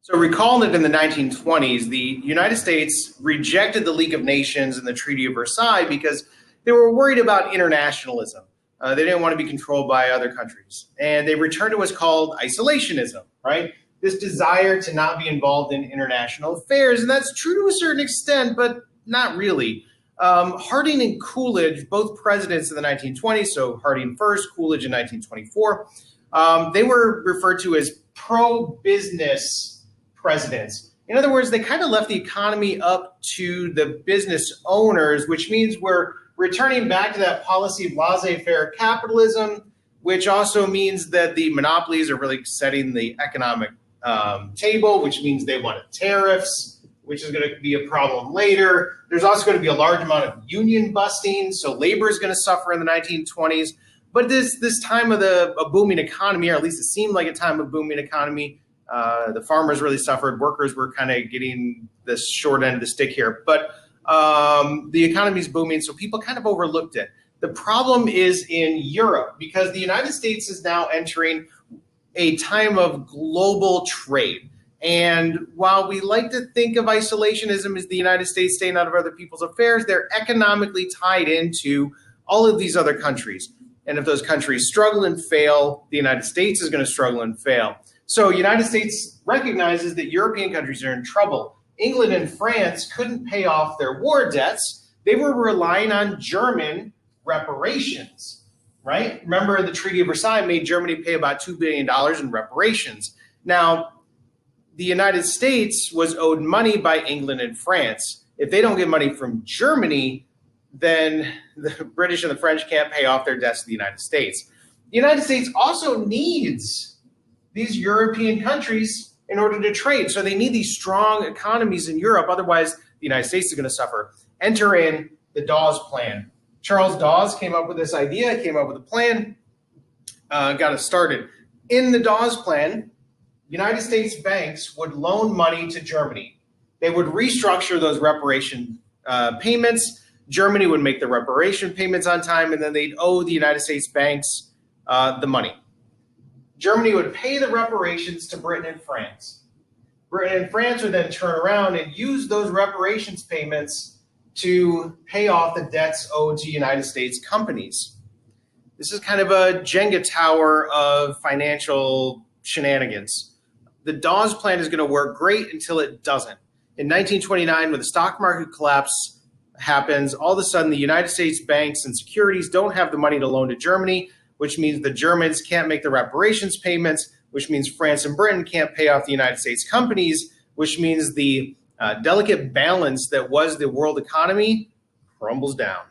So recall that in the 1920s, the United States rejected the League of Nations and the Treaty of Versailles because they were worried about internationalism. They didn't want to be controlled by other countries. And they returned to what's called isolationism, right? This desire to not be involved in international affairs. And that's true to a certain extent, but not really. Harding and Coolidge, both presidents in the 1920s, so Harding first, Coolidge in 1924, they were referred to as pro-business presidents. In other words, they kind of left the economy up to the business owners, which means we're returning back to that policy of laissez-faire capitalism, which also means that the monopolies are really setting the economic table, which means they want tariffs, which is going to be a problem later. There's also going to be a large amount of union busting, so labor is going to suffer in the 1920s. But this time of a booming economy, or at least it seemed like a time of booming economy, the farmers really suffered. Workers were kind of getting the short end of the stick here. But the economy is booming, so people kind of overlooked it. The problem is in Europe, because the United States is now entering a time of global trade. And while we like to think of isolationism as the United States staying out of other people's affairs, they're economically tied into all of these other countries. And if those countries struggle and fail, the United States is going to struggle and fail. So the United States recognizes that European countries are in trouble. England and France couldn't pay off their war debts. They were relying on German reparations, right? Remember, the Treaty of Versailles made Germany pay about $2 billion in reparations. Now, the United States was owed money by England and France. If they don't get money from Germany, then the British and the French can't pay off their debts to the United States. The United States also needs these European countries in order to trade. So they need these strong economies in Europe. Otherwise, the United States is going to suffer. Enter in the Dawes Plan. Charles Dawes came up with this idea, came up with a plan, got it started. In the Dawes Plan, United States banks would loan money to Germany. They would restructure those reparation payments. Germany would make the reparation payments on time, and then they'd owe the United States banks the money. Germany would pay the reparations to Britain and France. Britain and France would then turn around and use those reparations payments to pay off the debts owed to United States companies. This is kind of a Jenga tower of financial shenanigans. The Dawes Plan is going to work great until it doesn't. In 1929, when the stock market collapse happens, all of a sudden the United States banks and securities don't have the money to loan to Germany, which means the Germans can't make the reparations payments, which means France and Britain can't pay off the United States companies, which means the delicate balance that was the world economy crumbles down.